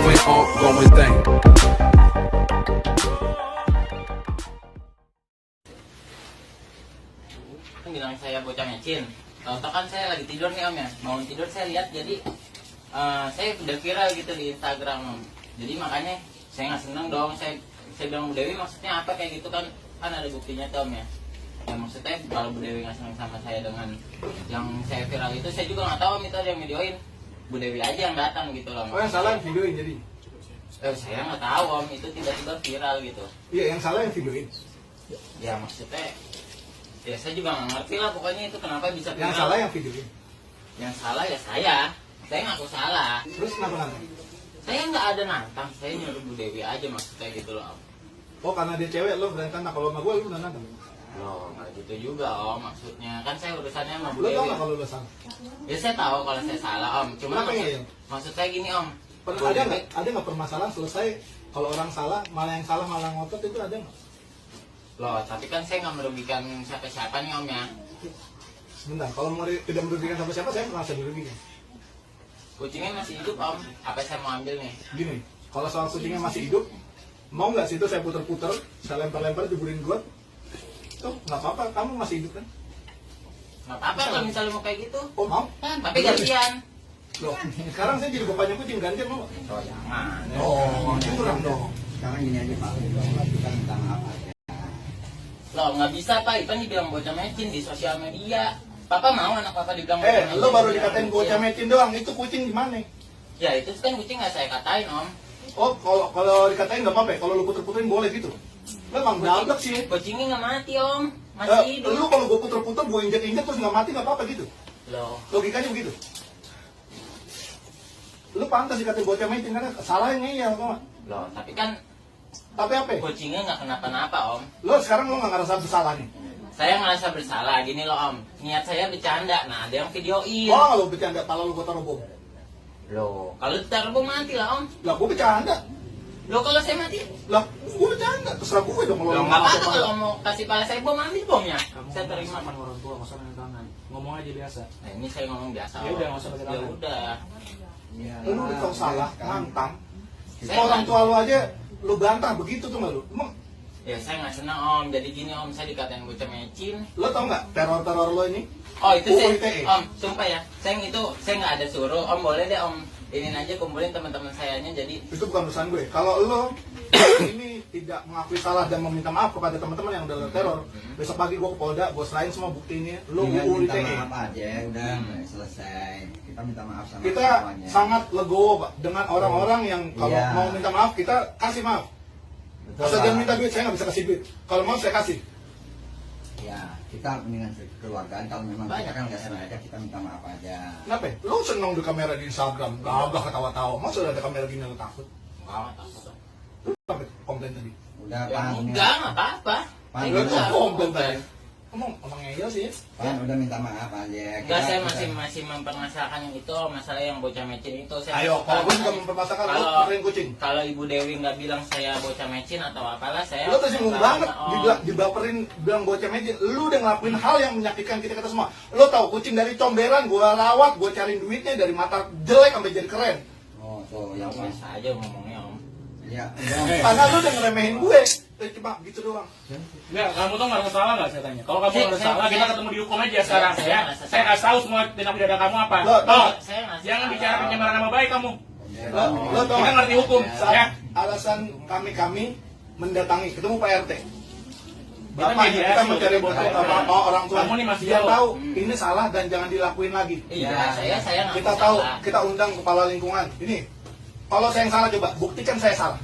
ongoing thing. Bilang saya bocah mecin. Tahu kan saya lagi tidur nih om ya. Bangun tidur saya lihat jadi saya udah viral gitu di Instagram om. Jadi makanya saya nggak seneng dong. Saya bilang Bu Dewi maksudnya apa kayak gitu kan ada buktinya tuh om ya. Ya maksudnya kalau Bu Dewi nggak seneng sama saya dengan yang saya viral itu, saya juga nggak tahu om itu ada yang videoin. Bu Dewi aja yang datang gitu loh. Oh yang salah yang videoin jadi? Saya nggak tahu om, itu tiba-tiba viral gitu. Iya yang salah yang videoin. Ya maksudnya ya saya juga nggak ngerti lah pokoknya itu kenapa bisa viral. Yang salah yang videoin. Yang salah ya saya ngaku salah. Terus kenapa nanti? Saya nggak ada nantang, saya nyuruh Bu Dewi aja maksudnya gitu loh om. Oh karena dia cewek lo berani tantang, kalau sama gue lo udah nantang. Loh nggak gitu juga om, maksudnya kan saya urusannya sama Bu Lo tau Dewi. nggak kalau lo salah? Ya saya tahu kalau saya salah om, cuma Kenapa ya? maksud saya gini om. Pernah Bu ada Dewi- nggak permasalahan selesai kalau orang salah malah yang salah malah ngotot itu ada nggak? Loh tapi kan saya nggak merugikan siapa-siapa nih om ya. Sebentar, kalau tidak merugikan siapa-siapa saya merasa dirugikan. Kucingnya masih hidup om, apa saya mau ambil nih? Gini, kalau soal kucingnya masih hidup, mau nggak situ saya puter-puter, saya lempar-lempar jeburin got? Tuh nggak apa-apa, kamu masih hidup kan? Nggak apa-apa kalau misalnya mau kayak gitu. Oh mau? Tapi gantian. Loh, sekarang saya jadi bapaknya kucing gantian mau? Oh jangan. Oh, curang dong. Sekarang gini aja Pak, kita minta maaf aja. Loh nggak bisa pak, itu kan dibilang bocah mecin di sosial media. Papa mau anak papa dibilang bocah mecin? Lo baru dikatain bocah mecin doang, itu kucing gimana? Ya itu kan kucing nggak saya katain om. Oh, kalau dikatain nggak apa-apa, kalau lu puter-puterin boleh gitu. Lo emang dablek sih. Kucingnya nggak mati om, masih hidup. Lu kalau gue puter-puter, gue injek-injek terus nggak mati nggak apa-apa gitu. Loh, Logikanya begitu. Lu pantas dikatain bocah mecin karena salahnya iya, tau nggak? loh, tapi kan Tapi apa? kucingnya nggak kenapa-napa om. Lo sekarang lo nggak ngerasa bersalah nih? Saya ngerasa bersalah, gini loh om. Niat saya bercanda, nah ada yang videoin. Oh, nggak lo bercanda, kalau lo gue taruh bom. Loh, kalau ditaruh bom mati lah om. Lah, gue bercanda. Loh kalau saya mati, Lah, gue bercanda. Terserah gue dong kalau loh lo nggak apa-apa apa-apa. kalau mau kasih pala saya bom, ambil bomnya. Saya terima. sama orang tua, nggak usah main tangan. Ngomong aja biasa. Nah ini saya ngomong biasa. Ya Om. udah, nggak usah pakai Ya tangan. udah. Iya. Lu udah tau salah, nantang. Saya Orang nggak- tua lo aja lu bantah begitu tuh nggak lu? Emang Ya saya nggak senang om. Jadi gini om, saya dikatain bocah mecin. lo tau nggak teror-teror lo ini? Oh itu saya, UITE. om, sumpah ya, saya nggak ada suruh, om boleh deh om, ini aja kumpulin teman-teman sayanya jadi, Itu bukan urusan gue. Kalau lo ini tidak mengakui salah dan meminta maaf kepada teman-teman yang udah lo teror, besok pagi gue ke Polda, gue serahin semua bukti ini, lo Tinggal minta UITE. maaf aja, udah selesai. Kita minta maaf sama Kita semuanya. sangat legowo Pak, dengan orang-orang yang kalau Iya. mau minta maaf kita kasih maaf. Betul, Asal Pak. dia minta duit, saya nggak bisa kasih duit. Kalau mau saya kasih. Ya, kita mendingan kekeluargaan. Kalau memang kita kan nggak sengaja, kita minta maaf aja. Kenapa? Lo seneng di kamera di Instagram, gagah ketawa-tawa. Masa udah ada kamera gini lo takut? nggak takut om. Lo sampai komplain tadi. Udah, Ya Pan. ini. enggak, nggak apa-apa. Pan, Saya Lo udah. tuh nggak komplain komplain. tadi. Emang ngeyel sih. Pan, udah minta maaf aja. Enggak, saya Kita- masih mempermasalahkan yang itu, masalah yang bocah mecin itu. Saya Ayo, kalau gue juga mempermasalahkan lo puterin kucing. Kalau Ibu Dewi nggak bilang saya bocah mecin atau apalah, saya Lo tersinggung nggak banget, sama, Om. dibaperin, bilang bocah meja. Lu udah ngelakuin hal yang menyakitkan kita semua. Lo tahu kucing dari comberan, gue rawat, gue cariin duitnya dari mata jelek sampai jadi keren. Oh, tuh, yang Yang pas. biasa aja ngomongnya om. Ya, udah. Karena lu udah ngeremehin gue. Cuma gitu doang. Enggak, kamu tuh nggak salah nggak saya tanya. Kalau kamu Saya- nggak saya- salah, kita saya- ketemu dihukum aja sekarang saya ya. ngerasa Saya kasih tahu semua tindak pidana kamu apa. Lo, Toh, Saya ngerasa jangan salah. bicara pencemaran nama baik kamu. Lo tau Kita nggak? ngerti hukum, Saat ya. alasan kami mendatangi, ketemu Pak RT. Kita Bapak, mediasi, kita mencari udah, bukti udah. apa orang tua. Kamu nih masih Dia jauh. tahu ini salah dan jangan dilakuin lagi. Iya, Ya, saya nggak Kita tahu, salah. kita undang kepala lingkungan. Ini, kalau saya yang salah coba, buktikan saya salah.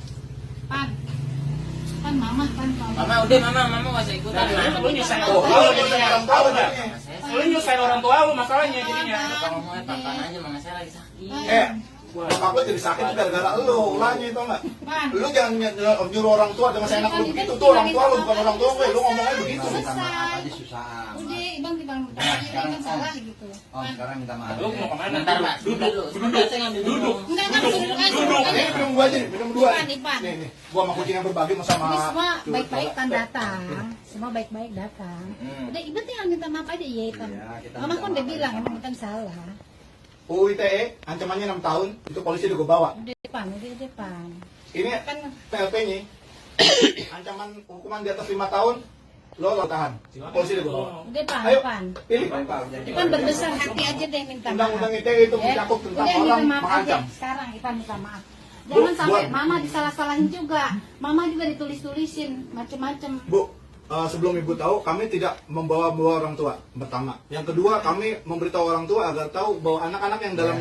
Pan mama Mama udah mama nggak usah ikutan. Nah, lu nyusahin Oh, orang tua lo lu jadi jadinya. orang tahu Tahu nggak? jadinya. Lu nyusahin orang tua lu masalahnya jadinya. Bapak ngomongnya papan aja, mama saya lagi sakit. Bokap lo jadi sakit gara-gara lo, ulahnya itu enggak? Pan. Lu jangan nyuruh orang tua dengan saya enak lu begitu, tuh orang tua lu bukan orang tua gue, lu ngomongnya begitu. Kita minta maaf aja susah. Udah, bang bang bang salah gitu. Oh, sekarang minta maaf. Lu mau kemana? Bentar pak, Duduk, duduk, saya ngambil duduk. Enggak kan Duduk. Ini minum gua aja nih, minum dua. Ipan, Ipan. Nih, gua sama kucing yang berbagi sama Ini semua baik-baik kan datang, semua baik-baik datang. Hmm. Udah ibu tinggal minta maaf aja ya Ipan. Iya, kita Mama minta kan udah maaf bilang aja. emang Ipan salah. UU ITE, ancamannya 6 tahun, itu polisi udah gua bawa. Udah Depan, di depan. Ini Kan PLP-nya ancaman hukuman di atas 5 tahun, lo tahan. Polisi di bawah. depan, Ayo. depan. Pilih. Ipan berbesar hati aja deh minta maaf. Undang-undang ITE itu Ya, mencakup tentang udah orang minta maaf aja. mengancam. Sekarang Ipan minta maaf. Jangan Bu, sampai buat- mama disalah-salahin juga. Mama juga ditulis-tulisin macem-macem. Bu, sebelum ibu tahu, kami tidak membawa-bawa orang tua. Pertama, yang kedua, kami memberitahu orang tua agar tahu bahwa anak-anak yang dalam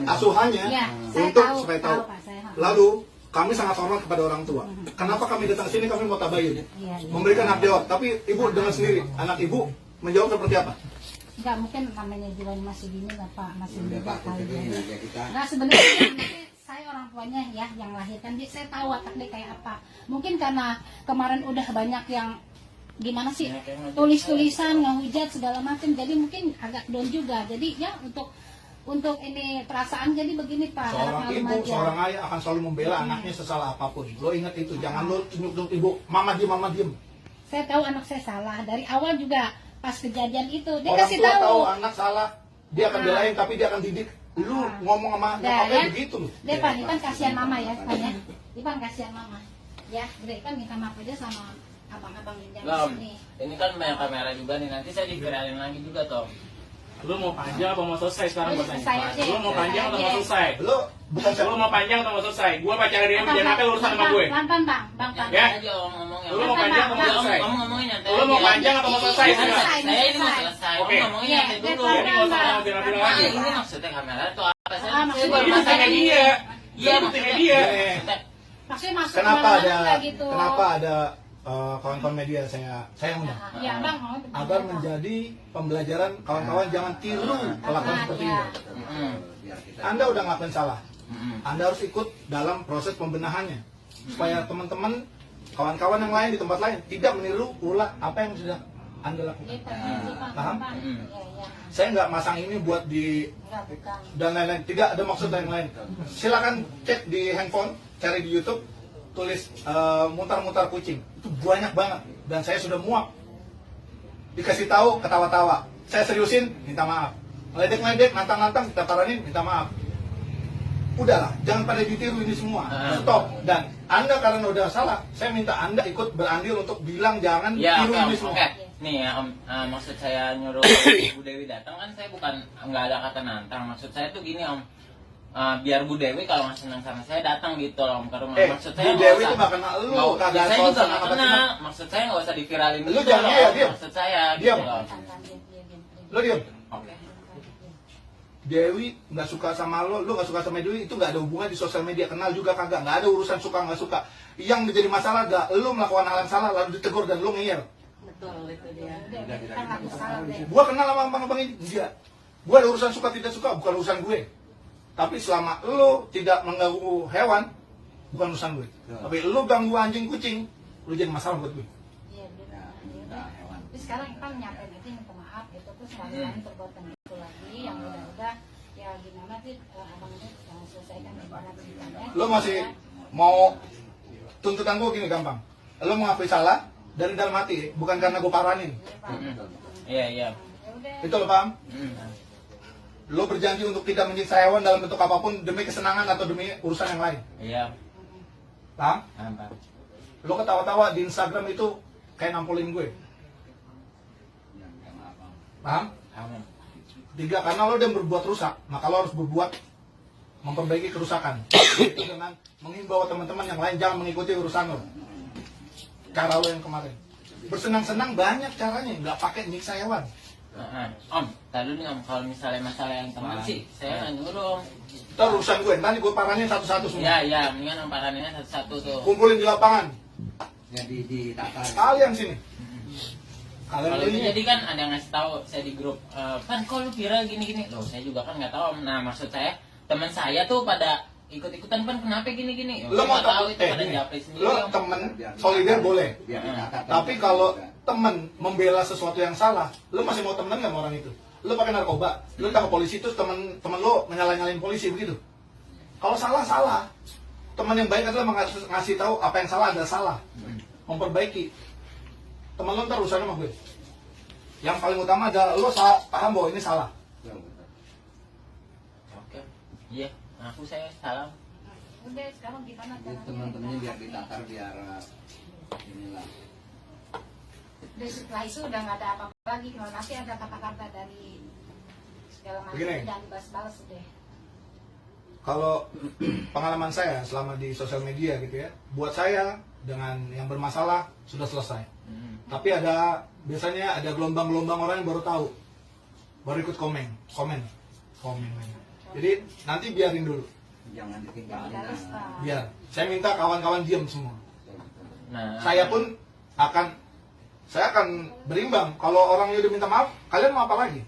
asuhannya Ya, saya untuk tahu, supaya tahu. Pak, saya. Lalu kami sangat hormat kepada orang tua. Kenapa kami datang sini? Kami mau tabayun, Iya, iya. memberikan hak jawab. Tapi ibu dengar sendiri, anak ibu menjawab seperti apa? Enggak, mungkin namanya jiwanya masih gini lah Pak, masih Udah, muda Pak, kali kita ini jadi. aja kita. Nah sebenarnya nanti saya orang tuanya ya yang lahirkan dia, saya tahu watak dia kayak apa. Mungkin karena kemarin udah banyak yang gimana sih tulis-tulisan ngehujat segala macam, jadi mungkin agak down juga. Jadi ya untuk ini perasaan jadi begini Pak. Seorang harap ibu, maklum aja. seorang ayah akan selalu membela anaknya sesalah apapun. Lo ingat itu, jangan lo tunjuk-tunjuk ibu, mama diem. Saya tahu anak saya salah dari awal juga pas kejadian itu dia Orang kasih tua tahu tahu. anak salah, dia akan belain, tapi dia akan didik. Lu ngomong sama Dah, nyokapnya ya. begitu loh. Dia Pan, Ipan kasihan mama ya, Pan ya. Ipan kasihan mama. Ya, udah Ipan minta maaf aja sama abang-abang yang Lah, di sini. ini kan banyak kamera juga nih, nanti saya diviralin lagi juga toh. Lu mau panjang atau mau selesai sekarang Udah gua selesai tanya? aja. Lu mau panjang atau mau Selesai aja. selesai? Lo bukan Lu mau panjang atau mau selesai? Gua pacaran dia Bang, jangan apa urusan sama gue. Bang, Bang. Ya. aja om ngomongnya. Lu mau panjang atau mau selesai? Om ngomongnya nyantai. Lu mau aja. panjang atau mau selesai? Iya, Silakan. selesai. Saya ini mau selesai. Om Oke. ngomongnya Iya, nyantai dia dulu. Jadi nggak usah Bang. ngomong bilang-bilang Nah, lagi. ini maksudnya kamera itu apa? Ah, maksudnya baru Ini Mas, buktinya masalah dia. Iya, Buktinya maksudnya dia. Maksudnya masuk kenapa kemana-mana ada nggak gitu. kawan-kawan media saya undang Iya, Bang. agar menjadi pembelajaran kawan-kawan jangan tiru kelakuan seperti Iya. ini. Biar kita Anda udah ngelakuin salah, Mm-mm. Anda harus ikut dalam proses pembenahannya supaya teman-teman kawan-kawan yang lain di tempat lain tidak meniru ulah apa yang sudah Anda lakukan. Iya, Pak. Iya, Pak. Paham? Bang. Iya, iya. Saya nggak masang ini buat di Enggak, bukan. dan lain-lain, tidak ada maksud lain-lain. Silakan cek di handphone, cari di YouTube, tulis mutar-mutar kucing, itu banyak banget dan saya sudah muak. Dikasih tahu ketawa-tawa, saya seriusin minta maaf, ledek-ledek, nantang-nantang kita paranin minta maaf. Udahlah, jangan pada ditiru ini semua, stop. Dan Anda karena udah salah, saya minta Anda ikut berandil untuk bilang jangan Ya, tiru oke, ini Om. semua. Oke. Nih ya, Om, maksud saya nyuruh Bu Dewi datang kan saya bukan nggak ada kata nantang. Maksud saya tuh gini Om, biar Bu Dewi kalau nggak senang sama saya datang gitu loh Om ke rumah. Maksud saya Bu nggak Dewi usah- itu nggak kenal lu, nggak- kagak saya soal juga senang nggak apa kenal. tidak. Maksud saya nggak usah diviralin Lu gitu jangan loh, ya, Om. diam. Maksud saya Diam. gitu loh. Lo diam. Oke. Dewi nggak suka sama lo nggak suka sama Dewi, itu nggak ada hubungan di sosial media, kenal juga kagak, nggak ada urusan suka nggak suka. Yang menjadi masalah gak lo melakukan hal yang salah lalu ditegur dan lo ngeyel. Betul, itu dia. Udah, kan aku salah deh. Gua kenal sama abang-abang ini, enggak. Gua ada urusan suka tidak suka, bukan urusan gue. Tapi selama lo tidak mengganggu hewan, bukan urusan gue. Tapi lo ganggu anjing kucing, lo jadi masalah buat gue. Iya, benar. kita hewan. Tapi sekarang Ipan nyampein aja minta maaf gitu, terus nggak ulangi perbuatan itu lagi, yang udah ya gimana sih abang ini selesaikan gimana ceritanya. Lo masih mau tuntutan gue gini gampang. Lo mengakui salah dari dalam hati, bukan karena gue paranin. Iya, iya. Ya udah. Itu lo paham? Mm. Lo berjanji untuk tidak menyiksa hewan dalam bentuk apapun demi kesenangan atau demi urusan yang lain. Iya. Paham? Apa? Lo ketawa-tawa di Instagram itu kayak nampolin gue. Paham? Aman. 3, karena lo udah berbuat rusak, maka lo harus berbuat memperbaiki kerusakan. Itu dengan menghimbau teman-teman yang lain jangan mengikuti urusan lo. Cara lo yang kemarin. Bersenang-senang banyak caranya, nggak pakai nyiksa hewan. Om, tadi nih Om, kalau misalnya masalah yang kemarin sih, saya nggak nyuruh Om. Itu urusan gue, nanti gue paranin satu-satu semua. Iya, iya, mendingan Om paraninnya satu-satu tuh. Kumpulin di lapangan. Jadi ditata. Kalian sini. Kalian Kalau itu ini. jadi kan ada yang ngasih tahu saya di grup, Pan kok lu viral gini-gini. Loh, saya juga kan nggak tahu Om. Nah, maksud saya teman saya tuh pada ikut-ikutan Pan kenapa gini-gini. Lo mau nggak tahu itu pada gini, japri sendiri lo Om. temen solider boleh. Biar ditata. Tapi kalau temen membela sesuatu yang salah, lo masih mau temenan nggak sama orang itu? Lo pakai narkoba, lo tangkap polisi terus temen lo nyalain polisi begitu. Kalau salah. Teman yang baik adalah ngasih tahu apa yang salah adalah salah, memperbaiki. Teman lo ntar urusan sama gue. Yang paling utama adalah lo paham bahwa ini salah. Oke. Iya, aku saya salam. Itu deh sekarang gimana Jadi caranya? teman-temannya biar ditatar biar inilah. Dari setelah itu udah nggak ada apa-apa lagi. Kalau nanti ada kata-kata dari segala macam Begini. dan balas-balas deh. Kalau pengalaman saya selama di sosial media gitu ya, buat saya dengan yang bermasalah sudah selesai. Tapi biasanya ada gelombang-gelombang orang yang baru tahu, baru ikut komen. Jadi nanti biarin dulu, Jangan ditinggalin. Balas, Nah. Pak. biar. Saya minta kawan-kawan diam semua. Nah, Saya pun akan berimbang. Kalau orangnya udah minta maaf, kalian mau apa lagi?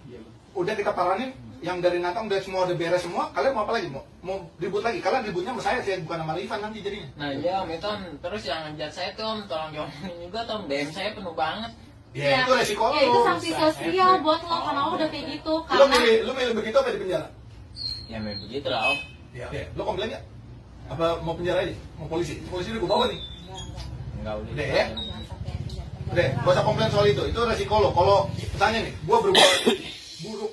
Udah kita paranin, yang dari Natang udah semua udah beres semua, kalian mau apa lagi? Mau ribut lagi? Kalian ributnya sama saya bukan sama Rifan nanti jadinya. nah iya Om, itu Om. Terus yang ngejat saya tuh Om, tolong jawabin juga tuh Om. DM saya penuh banget. Ya, itu resiko Ya itu lu. sanksi sosial buat lo karena lo udah kayak gitu. Lu Karena milih begitu apa di penjara? Ya memang begitu lah Om. Ya. Lu komplain nggak? Apa mau penjara aja? Mau polisi? Polisi udah gue bawa nih. Enggak udah. Udah ya? Udah, gak usah komplain soal itu resiko lo. Kalau misalnya nih, gue berbuat buruk,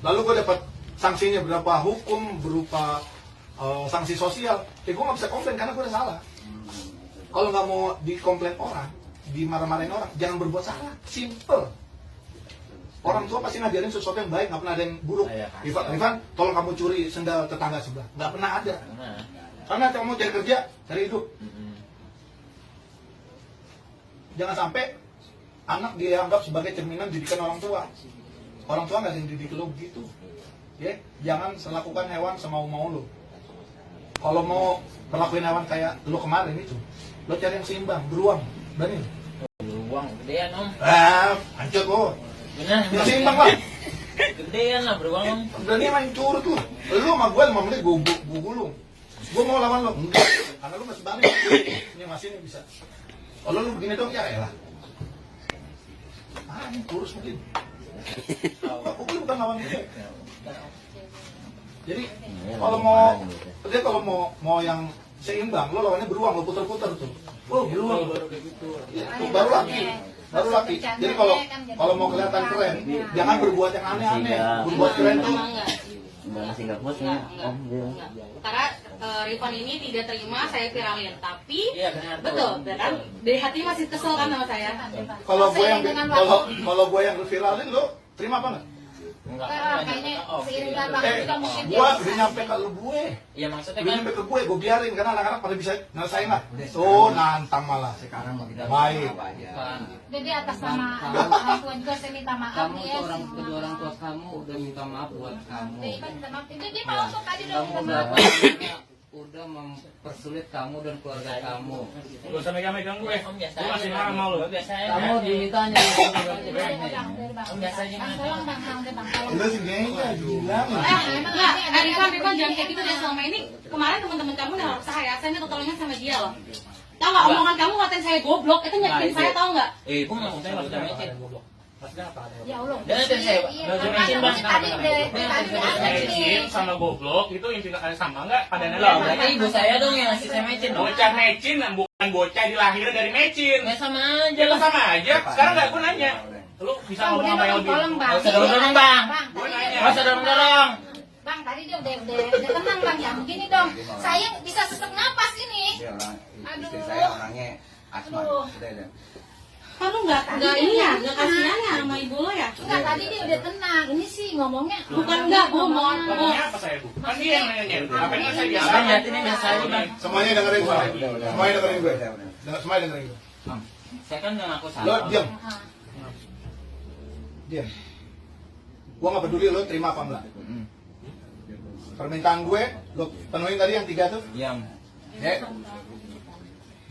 lalu gue dapat sanksinya berupa hukum, berupa sanksi sosial, ya gue gak bisa komplain karena gue udah salah. Kalau nggak mau dikomplain orang, dimarah-marahin orang, jangan berbuat salah, simple. Orang tua pasti ngajarin sesuatu yang baik, nggak pernah ada yang buruk. Iya, Rifan, tolong kamu curi sendal tetangga sebelah, nggak pernah ada. Nah. Karena kamu cari kerja, cari hidup. Jangan sampai anak dianggap sebagai cerminan didikan orang tua. Orang tua nggak dididik lo begitu. Ya, jangan melakukan hewan semau-mau lo. Kalau mau perlakuin hewan kayak lo kemarin itu, lo cari yang seimbang, beruang, berani. Beruang gedean Om. Hancur lo. Benar. Yang seimbang lah. Gedean lah beruang Om. Berani main curut lo. Lo sama gue 5 menit gue gulung. Gue mau lawan lo, enggak. Karena lo masih balik. Ini masih ini bisa. Kalau lu begini dong, ya elah. Ini kurus mungkin. Pukul bukan lawan dia. Jadi kalau mau yang seimbang, lo lawannya beruang, lo putar-putar tuh. Oh beruang, ya, itu baru laki. Jadi kalau mau kelihatan keren, jangan berbuat yang aneh-aneh. Berbuat keren tuh. karena Rifan ini tidak terima saya viralin, tapi Iya benar. betul, kan dari hati masih kesel kan sama saya. Kalau gue yang viralin, lo terima apa nggak? Enggak. Kayaknya seiring dengan waktu juga mungkin dia Gua bisa. udah nyampe ke lu gue. Iya maksudnya Udah kan nyampe ke gue biarin karena anak-anak pada bisa nyelesain lah. Tuh nantang malah. Sekarang mau kita Baik. apa aja. Jadi atas nama orang tua juga saya minta maaf Kamu nih tuh ya. kedua orang tua kamu udah minta maaf buat kamu. Dia mau tuh tadi udah minta Kamu maaf. udah mempersulit kamu dan keluarga kamu. Gak usah megang-megang gue. Om biasa Gue masih aja. marah sama lu. Gua biasa aja. Kamu dimintanya Om biasa aja. Tolong bang, tolong. Lu sih kayaknya gila. Enggak, Rifan jangan kayak gitu deh. Selama ini kemarin teman-teman kamu yang saya minta tolongnya sama dia loh. Tahu nggak omongan kamu ngatain saya goblok, itu nyakitin saya tahu nggak? Itu maksudnya nggak usah mecin. Ya Allah. Dan ada saya, Iya, udah makanya mecin, Bang. mungkin tadi udah ada Mecin nih. sama goblok itu intinya sama nggak? Padannya Loh, berarti ibu saya dong yang ngasih saya mecin dong. Bocah mecin bukan bocah dilahir dari mecin. Ya sama aja Ya lah. sama aja. Sekarang nggak gue nanya. Lu bisa Bang, ngomong udah apa yang dong, lebih? tolong bang. Nggak usah dorong-dorong, Bang. Gua Tadi nanya. dia- Nggak usah dorong-dorong. Bang, tadi dia udah tenang bang ya. Begini dong, saya bisa sesak napas ini. Dia orang istri Aduh. saya orangnya asma. Aduh. Udah. Kan lu nggak ini ya, nggak kasihan ya sama ibu lo ya? Enggak, tadi dia udah tenang. Ini sih ngomongnya. Bukan enggak, Bu, mohon. Ngomongnya apa saya, Bu? Kan dia yang nanya. Apa yang saya biasa? Abang lihat ini biasa aja, Bang. Semuanya dengerin gue. Semuanya dengerin gue. Udah. Semuanya dengerin gue. Saya kan nggak ngaku Lo salah. diam, Ah. diam. Gua nggak peduli lo terima apa enggak. Permintaan gue, lo penuhin tadi yang 3 tuh. Diam. Ya.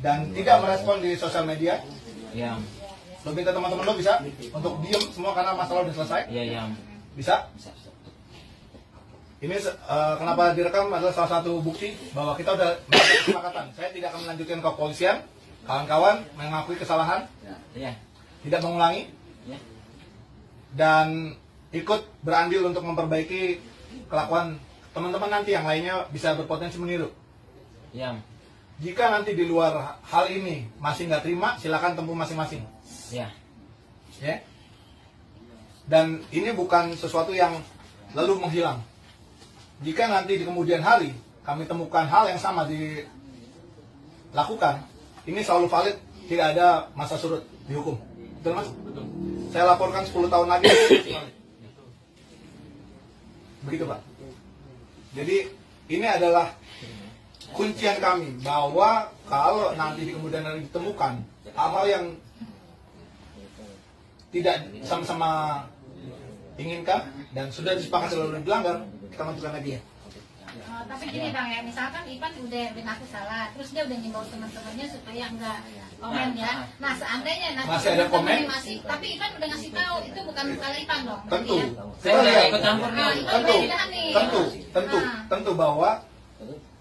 Dan tidak merespon di sosial media. Diam. Lo minta teman-teman lo bisa untuk diem semua karena masalah udah selesai. Iya, diam. Bisa? Bisa. Ini kenapa direkam adalah salah satu bukti bahwa kita udah melakukan kesepakatan. Saya tidak akan melanjutkan ke kepolisian. Kawan-kawan mengakui kesalahan, Iya. tidak mengulangi, Iya. dan ikut berandil untuk memperbaiki kelakuan teman-teman nanti yang lainnya bisa berpotensi meniru. Diam. Jika nanti di luar hal ini masih nggak terima, silakan tempuh masing-masing. Iya. Ya. Dan ini bukan sesuatu yang lalu menghilang. Jika nanti di kemudian hari kami temukan hal yang sama dilakukan, ini selalu valid, tidak ada masa surut dihukum. Betul Mas? Betul. Saya laporkan 10 tahun lagi. Begitu Pak. Jadi ini adalah kuncian kami bahwa kalau nanti di kemudian hari ditemukan hal-hal yang tidak sama-sama inginkan dan sudah disepakati lalu dilanggar, kita lanjutkan lagi ya. Tapi gini Bang ya, misalkan Ipan udah ngaku salah, terus dia udah ngimbau teman-temannya supaya enggak komen ya. Nah seandainya nanti Masih ada komen? masih, tapi Ipan udah ngasih tahu itu bukan salah Ipan dong. Tentu. Ya? Saya nggak ikut campur nih. Tentu bahwa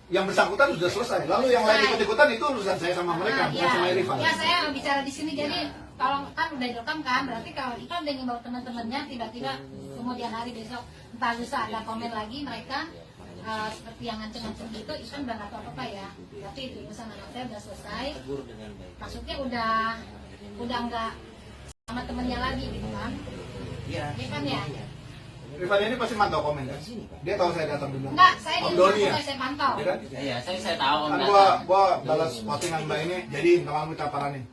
yang bersangkutan sudah selesai. Lalu yang lain ikut-ikutan itu urusan saya sama mereka, bukan sama Irfan. Ya saya bicara di sini jadi kalau kan udah direkam kan, berarti kalau Ipan udah ngimbau teman-temannya tiba-tiba kemudian hari besok entah lusa ada komen lagi mereka seperti yang ngancem-ngancem gitu, Ipan udah nggak tahu apa ya. Tapi itu urusan anak saya udah selesai. Maksudnya udah nggak sama temennya lagi gitu kan? Iya. Kan ya? Rifan ini pasti mantau komen kan? Dia tahu saya datang dulu. Enggak, saya Om di Doni ya? rumah saya pantau. Iya kan? Iya, saya tahu Om Kan datang. gua balas postingan Mbak ini, jadi kalau minta paranin.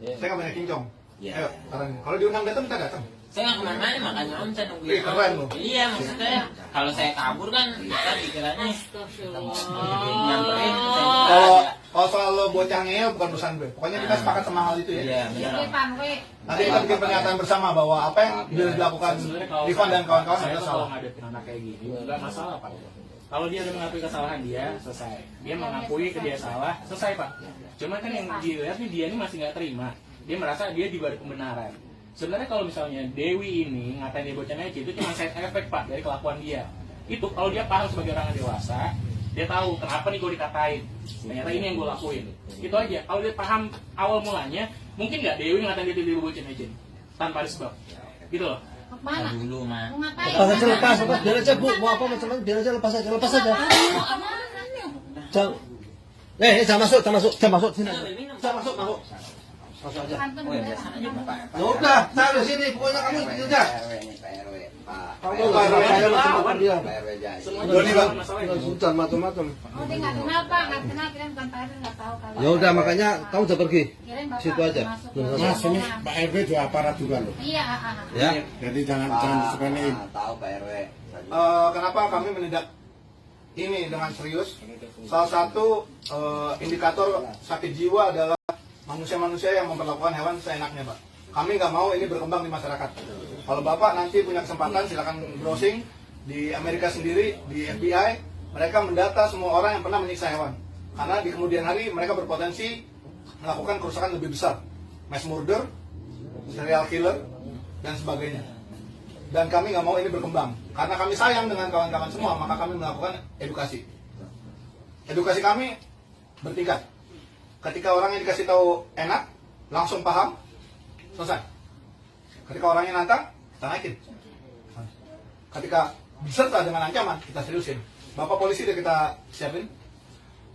Saya nggak banyak kincong. Ayo, paranin. Kalau diundang datang, minta datang. Saya nggak kemana-mana, makanya Om saya nungguin. Ih, keren loh. Iya, maksudnya kalau saya kabur kan kita dikiranya nyamperin. Kalau soal lo bocah ngeyel bukan urusan gue. Pokoknya kita sepakat sama hal itu ya. Iya, Iya, benar. Pan, we. Nanti kita bikin pernyataan bersama bahwa apa yang sudah dilakukan Sebenarnya kalau Rifan dan kawan-kawan saya adalah tuh kalau salah. ngadepin anak kayak gini nggak masalah Pak. Kalau dia udah mengakui kesalahan dia, selesai. Dia mengakui ke dia salah, selesai Pak. Cuma kan yang dilihat nih dia ini masih nggak terima. Dia merasa dia di balik kebenaran. Sebenarnya kalau misalnya Dewi ini ngatain dia bocah neci itu cuma side effect Pak dari kelakuan dia. Itu kalau dia paham sebagai orang yang dewasa, dia tahu kenapa nih gue dikatain. Ternyata ini yang gue lakuin. Itu aja. Kalau dia paham awal mulanya, mungkin nggak Dewi ngatain dia bocah neci tanpa ada sebab. Gitu loh. Mau kemana? Dulu mah. Mau ngapain? Lepas aja, lepas, biar aja Bu, mau apa macam biar aja lepas aja. Mau kemana? Jangan, jangan masuk sini. Jangan masuk. Masuk aja. Kantor udah. Ya udah, saya di sini, pokoknya kamu itu aja. PRW ini, PRW. Pak Kamu saya macam dia. PRW aja. Doni Bang. Hutan macam-macam. Oh dia nggak kenal Pak, nggak kenal, kirain bukan Pak RW nggak tahu kalau. Ya udah, makanya kamu udah pergi. Kirain Bapak Situ aja. masuk. Mas, ini Pak RW juga aparat juga loh. Iya, Ya. Jadi jangan disepelein. Tahu PRW. Kenapa kami menindak ini dengan serius? Salah satu indikator sakit jiwa adalah manusia-manusia yang memperlakukan hewan seenaknya, Pak. Kami nggak mau ini berkembang di masyarakat. Kalau Bapak nanti punya kesempatan, silakan browsing di Amerika sendiri, di FBI, mereka mendata semua orang yang pernah menyiksa hewan. Karena di kemudian hari mereka berpotensi melakukan kerusakan lebih besar, mass murder, serial killer, dan sebagainya. Dan kami nggak mau ini berkembang. Karena kami sayang dengan kawan-kawan semua, maka kami melakukan edukasi. Edukasi kami bertingkat. Ketika orang yang dikasih tahu enak, langsung paham, selesai. Ketika orangnya nantang, kita naikin. Ketika diserta dengan ancaman, kita seriusin. Bapak polisi udah kita siapin,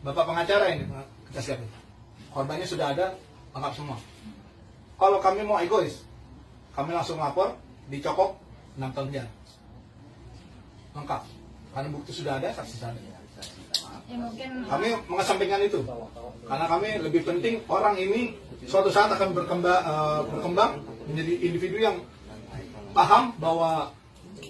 bapak pengacara ini kita siapin. Korbannya sudah ada, lengkap semua. Kalau kami mau egois, kami langsung lapor, dicokok 6 tahun penjara. Lengkap. Karena bukti sudah ada, saksi sudah ada. ya mungkin. Kami mengesampingkan itu karena kami lebih penting orang ini suatu saat akan berkembang menjadi individu yang paham bahwa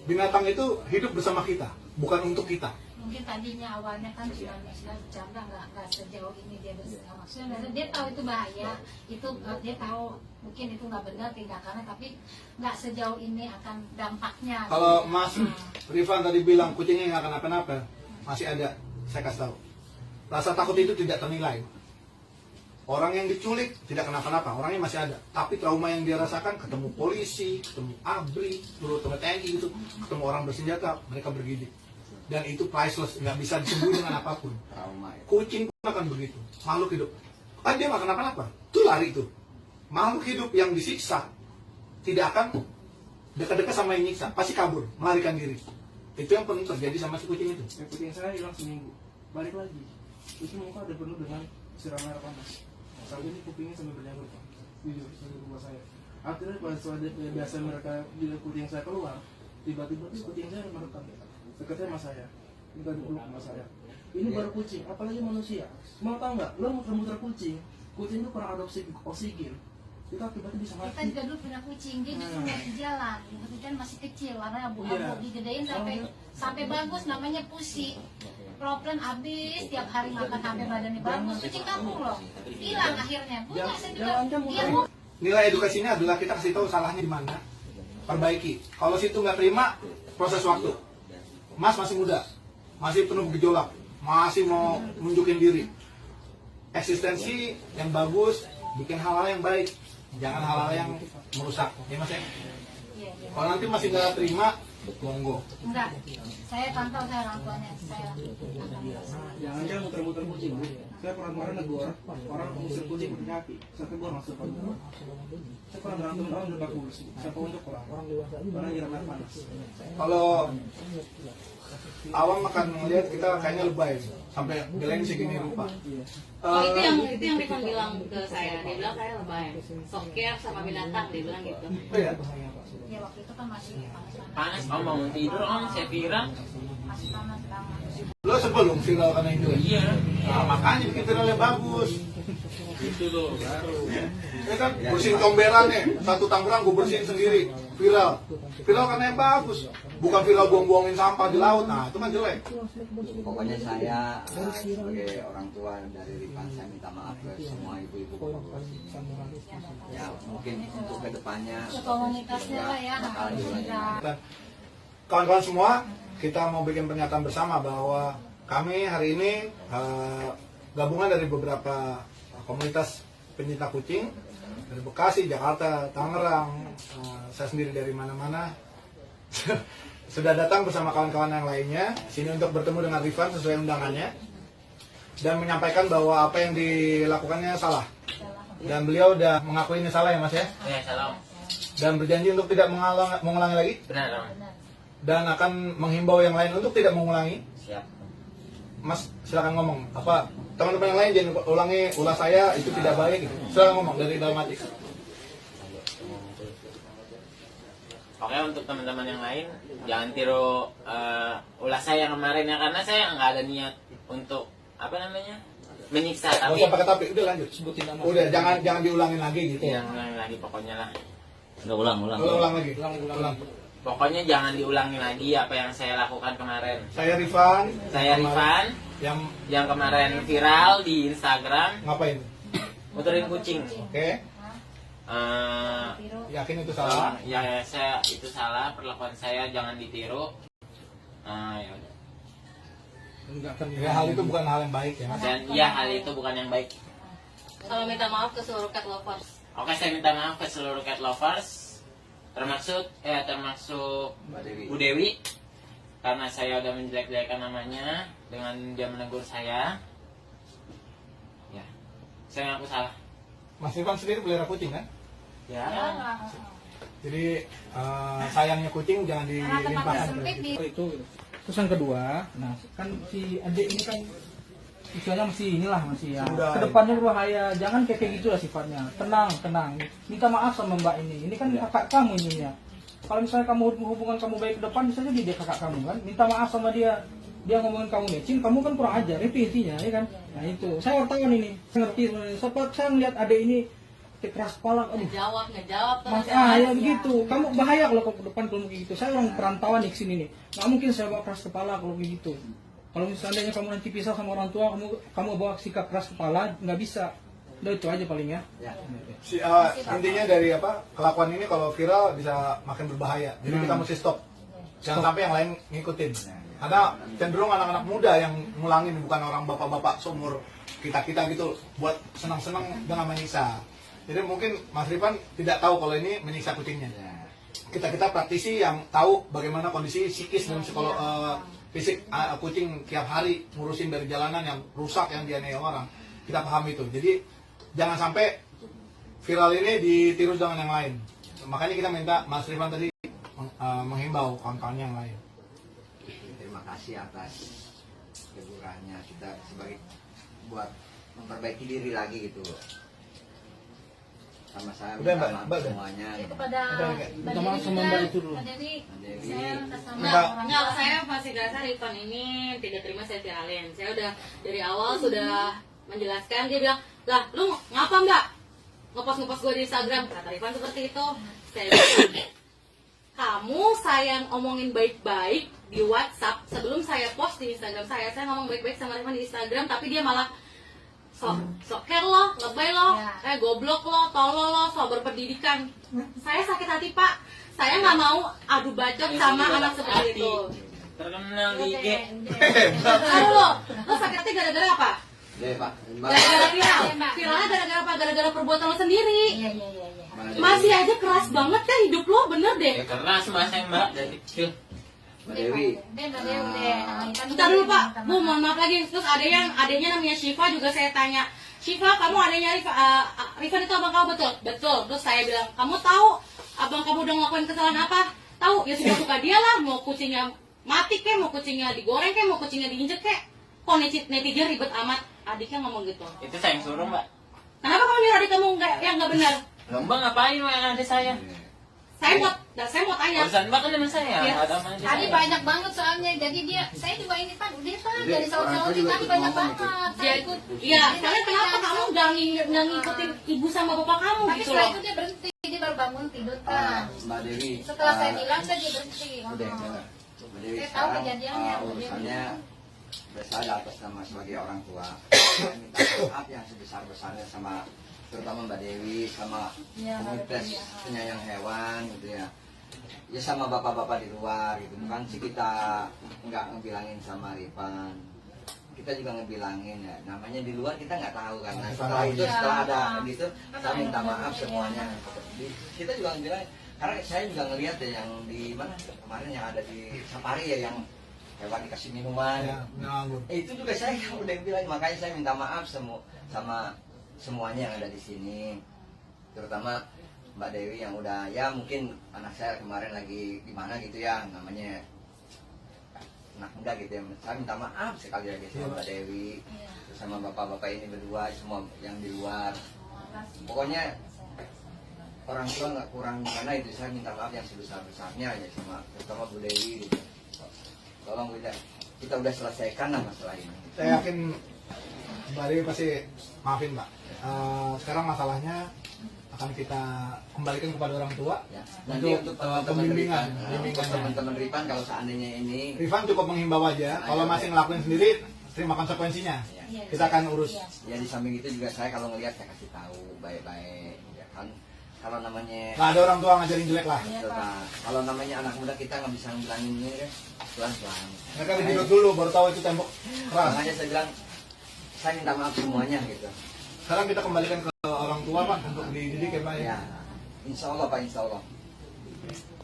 binatang itu hidup bersama kita, bukan untuk kita. Mungkin tadinya awalnya kan cuma bercanda, nggak sejauh ini dia bersama. Maksudnya dia tahu itu bahaya, itu dia tahu mungkin itu nggak benar tindakannya, tapi nggak sejauh ini akan dampaknya. Kalau Mas Rifan tadi bilang kucingnya nggak kenapa-napa, masih ada. Saya kasih tahu, rasa takut itu tidak ternilai. Orang yang diculik tidak kenapa-napa, orangnya masih ada. Tapi trauma yang dia rasakan, ketemu polisi, ketemu ABRI, ketemu TNI gitu, ketemu orang bersenjata, mereka bergidik. Dan itu priceless, nggak bisa disembuhin dengan apapun. Kucing pun akan begitu, makhluk hidup. Kan dia nggak kenapa-napa, itu lari itu. Makhluk hidup yang disiksa tidak akan dekat-dekat sama yang nyiksa, pasti kabur, melarikan diri. Itu yang pernah terjadi sama si kucing itu. Kucing saya hilang seminggu, balik lagi. Kucing muka udah penuh dengan siram air panas. Saat ini kupingnya sampai berjanggut, Pak. Jujur, sampai rumah saya. Akhirnya pas biasa mereka di kucing saya keluar, tiba-tiba kucing saya merekam. Dekatnya sama saya. Udah dipeluk sama saya. Ini baru kucing, apalagi manusia. Mau tahu nggak? Lo muter-muter kucing itu kurang ada oksigen. Itu akibatnya bisa Kita mati. juga dulu punya kucing, dia justru nggak di jalan, kemudian masih kecil, karena abu-abu Iya. digedein sampai bagus, namanya Pusi. Proplen habis, tiap hari makan sampai badannya bagus, kucing kampung loh, hilang akhirnya. Punya saya juga, dia mau Nilai edukasinya adalah kita kasih tahu salahnya di mana, perbaiki. Kalau situ nggak terima, proses waktu. Mas masih muda, masih penuh gejolak, masih mau nunjukin diri. Eksistensi yang bagus, bikin hal-hal yang baik, jangan hal-hal yang merusak. Ya Mas ya? Kalau nanti masih nggak terima, monggo. enggak. Saya pantau saya orang tuanya, saya Jangan muter-muter kucing. Bu. Saya pernah kemarin negor orang musir kucing pakai kaki. Saya tegur masuk ke rumah. Saya pernah berantem orang udah bagus. Saya unjuk orang karena nyiram air panas. Kalau awam akan melihat kita kayaknya lebay, sampai belain segini rupa. Oh, itu yang Rifan bilang ke saya. Dia bilang saya lebay. Soker sama binatang, dia bilang gitu. Oh ya, ya waktu itu kan masih panas-panas, Panas, mau tidur, saya viral. masih panas banget. lo sebelum viral karena itu. Iya. Nah, makanya bikin viralnya bagus. Itu loh baru. Ini kan bersihin comberan nih, satu Tangerang gue bersihin sendiri, viral. Viral karena yang bagus, bukan viral buang-buangin sampah di laut. Nah itu kan jelek. Pokoknya saya sebagai orang tua dari Rifan, saya minta maaf ke semua ibu-ibu bapak-bapak. Ya mungkin untuk kedepannya Komunitasnya lah ya, bakal diulangi. Dan kawan-kawan semua, kita mau bikin pernyataan bersama bahwa kami hari ini gabungan dari beberapa komunitas pencinta kucing dari Bekasi, Jakarta, Tangerang, saya sendiri dari mana-mana sudah datang bersama kawan-kawan yang lainnya sini untuk bertemu dengan Rifan sesuai undangannya dan menyampaikan bahwa apa yang dilakukannya salah dan beliau udah mengakui ini salah ya Mas ya, Ya, salam. dan berjanji untuk tidak mengulangi lagi Benar, Om. dan akan menghimbau yang lain untuk tidak mengulangi. Siap. Mas silakan ngomong apa teman-teman yang lain jangan ulangi ulah saya itu tidak baik gitu. Silakan ngomong dari dalam hati. Oke, untuk teman-teman yang lain jangan tiru ulah saya kemarin ya, karena saya nggak ada niat untuk apa namanya menyiksa, Nggak tapi usah pakai tapi udah lanjut. Sebutin nama. Udah jangan diulangin lagi gitu. yang lagi pokoknya lah. Ulang lagi. Ulang. Pokoknya jangan diulangi lagi apa yang saya lakukan kemarin. Saya Rifan. Saya Rifan Yang kemarin viral di Instagram ngapain? muterin kucing. Oke. Yakin itu salah? Ya, saya itu salah, perlakuan saya jangan ditiru. Ya udah. Ya, hal itu bukan hal yang baik ya Mas. Dan ya, hal itu bukan yang baik. Kalau minta maaf ke seluruh cat lovers. Oke, saya minta maaf ke seluruh cat lovers, termasuk Bu Dewi, karena saya udah menjelek-jelekan namanya dengan dia menegur saya. Ya, saya ngaku salah. Mas Rifan sendiri pelihara kucing kan? Ya. Jadi sayangnya kucing jangan Karena tempatnya dilimpahkan. sempit di Itu gitu. Terus yang kedua, nah kan si adik ini kan usianya masih inilah masih ya. Sudah. Kedepannya berbahaya, jangan kayak gitu lah sifatnya. Tenang, minta maaf sama mbak ini kan kakak kamu ininya. Kalau misalnya kamu hubungan kamu baik ke depan, bisa jadi dia kakak kamu kan. Minta maaf sama dia ngomongin kamu mecin, kamu kan kurang ajar, itu intinya ya kan. Nah itu, saya wartawan ini, saya ngerti sebenarnya. Saya ngeliat adik ini keras kepala, aduh. Ngejawab Mas, terus. ya begitu. Kamu bahaya kalau ke depan kalau begitu. Saya orang perantauan di sini nih. Nggak mungkin saya bawa keras kepala kalau begitu. Kalau misalnya kamu nanti pisah sama orang tua, kamu bawa sikap keras kepala, nggak bisa. Udah itu aja paling ya. Intinya dari kelakuan ini kalau viral bisa makin berbahaya. Jadi kita mesti stop. Jangan sampai yang lain ngikutin. Karena cenderung anak-anak muda yang ngulangin, bukan orang bapak-bapak seumur kita gitu buat senang-senang dengan menyiksa. Jadi mungkin Mas Rifan tidak tahu kalau ini menyiksa kucingnya. Kita praktisi yang tahu bagaimana kondisi psikis dan fisik kucing tiap hari ngurusin dari jalanan yang rusak, yang dianiaya orang. Kita paham itu. Jadi jangan sampai viral ini ditiru dengan yang lain. Makanya kita minta Mas Rifan tadi menghimbau kawan-kawan yang lain. Terima kasih atas tegurannya, sudah sebagai buat memperbaiki diri lagi gitu loh. sama saya Udah, minta Mbak. maaf Mbak, semuanya. Ya, kepada Udah, Mbak Minta maaf sama juga, Mbak itu dulu. Mbak Dewi, Dewi. saya atas nama Mbak. orang Enggak, tua. saya masih rasa Rifan ini tidak terima saya viralin. Saya udah dari awal sudah menjelaskan, dia bilang, lah lu ngapa mbak ngepost gue di Instagram? Kata Rifan seperti itu. Saya bilang, kamu sayang omongin baik-baik di WhatsApp sebelum saya post di Instagram saya ngomong baik-baik sama Rifan di Instagram, tapi dia malah sok care lo, lebay lo, goblok lo, tolol lo, sok berpendidikan. Saya sakit hati pak, saya nggak mau adu bacot sama anak seperti itu. Terkenal di IG. Aduh lo sakit hati gara-gara apa? Deh, Pak. Mbak. Gara-gara viral. Viralnya gara-gara apa? Gara-gara perbuatan lo sendiri. Iya, iya, iya, iya. Mbak Dewi. Masih aja keras banget kan hidup lo, bener deh. Ya keras mas saya mbak dari kecil. Mbak Dewi. Deh, Mbak Dewi, deh. Bentar dulu pak, bu mohon maaf lagi. Terus adanya namanya Syifa juga saya tanya, Syifa kamu adanya Rifan itu abang kamu betul? Betul. Terus saya bilang, kamu tahu abang kamu udah ngelakuin kesalahan apa? Tahu, ya sudah suka dia lah. Mau kucingnya mati kek, mau kucingnya digoreng kek, mau kucingnya diinjek kek. Kok netizen ribet amat? Adiknya ngomong gitu. Itu saya yang suruh mbak. Kenapa kamu nyuruh adik kamu yang nggak benar? Mbak ngapain mbak yang ada saya? Saya mau tanya. Urusan mbak kan dengan saya. Iya. Ada sama aja Tadi saya. banyak banget soalnya, jadi dia, saya juga ini kan, udah kan Udah, dari orang tua Saudi juga tadi ikut banyak ngomong banget. itu. Saya ikut. Iya, soalnya kenapa kamu nggak ngikutin ibu sama bapak kamu Tapi gitu setelah loh? itu dia berhenti, dia baru bangun tidur kan. Mbak Dewi. Setelah saya bilang, dia berhenti. Udah, dengar. Mbak Dewi, Saya tahu sekarang kejadiannya, Mbak Dewi. urusannya saya atas nama sebagai orang tua. Saya minta maaf yang sebesar-besarnya sama terutama Mbak Dewi sama Iya, Mbak komunitas Dewi, ya. penyayang hewan gitu ya. Ya sama bapak-bapak di luar gitu. Bukan sih kita nggak ngebilangin sama Rifan. Kita juga ngebilangin ya. Namanya di luar kita nggak tahu kan. Nah, setelah itu Iya. setelah ada gitu, saya minta maaf semuanya. Kita juga ngebilangin karena saya juga ngelihat ya yang di mana kemarin yang ada di safari ya yang hewan dikasih minuman. Ya, nganggur. Itu juga saya udah bilang, makanya saya minta maaf sama semuanya yang ada di sini, terutama Mbak Dewi yang udah ya mungkin anak saya kemarin lagi di mana gitu ya namanya anak muda gitu ya. Saya minta maaf sekali lagi sama Mbak Dewi, terus sama bapak-bapak ini berdua semua yang di luar. Pokoknya orang tua nggak kurang mana itu, saya minta maaf yang sebesar-besarnya ya sama terutama Bu Dewi gitu. Tolong kita udah selesaikan lah masalah ini. Saya yakin Mbak Dewi pasti maafin Mbak. Sekarang masalahnya akan kita kembalikan kepada orang tua Ya. Nanti untuk teman-teman pembimbingan. Rifan, untuk teman-teman Rifan kalau seandainya ini Rifan cukup menghimbau aja. Kalau masih ngelakuin sendiri, terima konsekuensinya. ya, Kita akan urus. ya di samping itu juga saya kalau ngelihat saya kasih tahu baik-baik ya kan. Kalau namanya Nggak ada orang tua ngajarin jelek lah. coba, kalau namanya anak muda kita nggak bisa bilangin ini kan pelan-pelan. Mereka dididik dulu baru tahu itu tembok keras. Makanya saya bilang saya minta maaf semuanya gitu. Sekarang kita kembalikan ke orang tua Pak untuk dididik ya Pak ya. Ya, insya Allah Pak, insya Allah.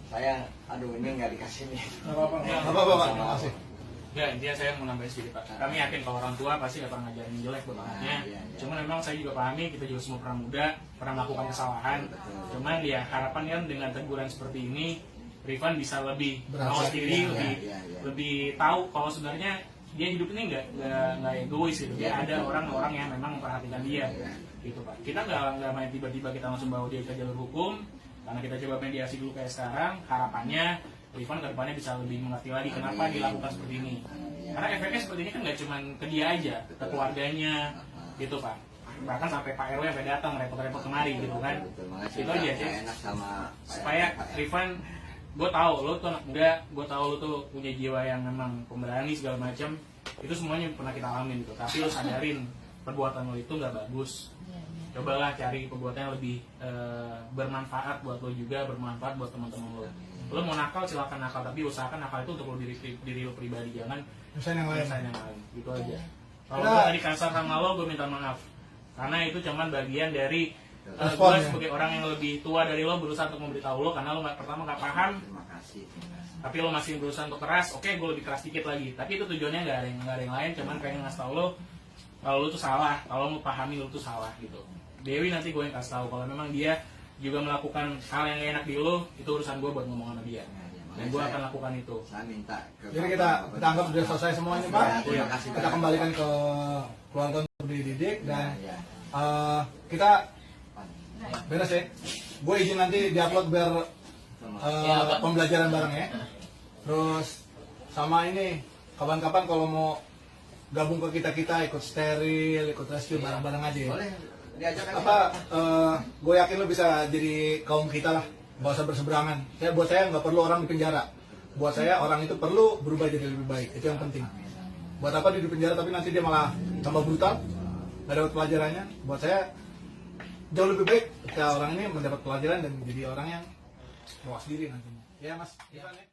Saya, aduh ini nggak dikasih nih. Nggak apa-apa Pak, terima kasih. Ya intinya saya mau nambahin sedikit pak. Kami yakin kalau orang tua pasti gak pernah ngajarin jelek buat anaknya. Iya, iya. Cuman memang saya juga pahami kita juga semua pernah muda, pernah melakukan kesalahan. Cuman ya harapan kan dengan teguran seperti ini, Rifan bisa lebih mawas diri, Iya, lebih iya, iya. lebih tahu kalau sebenarnya dia hidup ini nggak egois gitu. Dia ada orang-orang yang memang memperhatikan dia, gitu pak. Kita nggak main tiba-tiba kita langsung bawa dia ke jalur hukum, karena kita coba mediasi dulu kayak sekarang. Harapannya Rifan ke depannya bisa lebih mengerti lagi kenapa dilakukan seperti ini. Karena efeknya seperti ini kan nggak cuma ke dia aja, ke keluarganya, gitu pak. Bahkan sampai Pak RW sampai datang repot-repot kemari gitu kan. Betul, makasih, Itu Pak. aja Saya sih. enak sama Supaya Rifan, gue tahu lo tuh anak muda, gue tahu lo tuh punya jiwa yang memang pemberani segala macam. Itu semuanya pernah kita alamin gitu. Tapi lo sadarin perbuatan lo itu nggak bagus. Cobalah cari perbuatan yang lebih bermanfaat buat lo juga, bermanfaat buat teman-teman lo. Lo mau nakal silakan nakal, tapi usahakan nakal itu untuk lo diri lo pribadi, jangan Misalnya yang lain. usahain yang lain. Gitu aja. Kalau Nah. gue tadi kasar sama lo, gue minta maaf. Karena itu cuman bagian dari gue Respon, ya. sebagai orang yang lebih tua dari lo berusaha untuk memberitahu lo karena lo pertama nggak paham, Terima kasih. tapi lo masih berusaha untuk keras. Oke, gue lebih keras dikit lagi. Tapi itu tujuannya nggak ada yang lain, cuman pengen ngasih tau lo kalau lo tuh salah, kalau lo pahami lo tuh salah gitu. Dewi nanti gue yang kasih tahu kalau memang dia juga melakukan hal yang gak enak di lo, itu urusan gue buat ngomong sama dia. Dan gue akan lakukan itu. Saya minta ke Jadi kita anggap sudah selesai semuanya Pak. Ya, terima kasih, Kita Pak. kembalikan ke keluarga untuk dididik dan Ya, kita Beres ya. Gue izin nanti diupload biar pembelajaran bareng ya. Terus sama ini kapan-kapan kalau mau gabung ke kita ikut steril, ikut rescue bareng-bareng aja ya. Boleh diajak aja. Apa gue yakin lo bisa jadi kaum kita lah, gak usah berseberangan. Buat saya nggak perlu orang di penjara. Buat saya orang itu perlu berubah jadi lebih baik, itu yang penting. Buat apa dia di penjara tapi nanti dia malah tambah brutal, nggak dapat pelajarannya. Buat saya jauh lebih baik ketika orang ini mendapat pelajaran dan menjadi orang yang mawas diri nantinya. Ya Mas Ivan ya.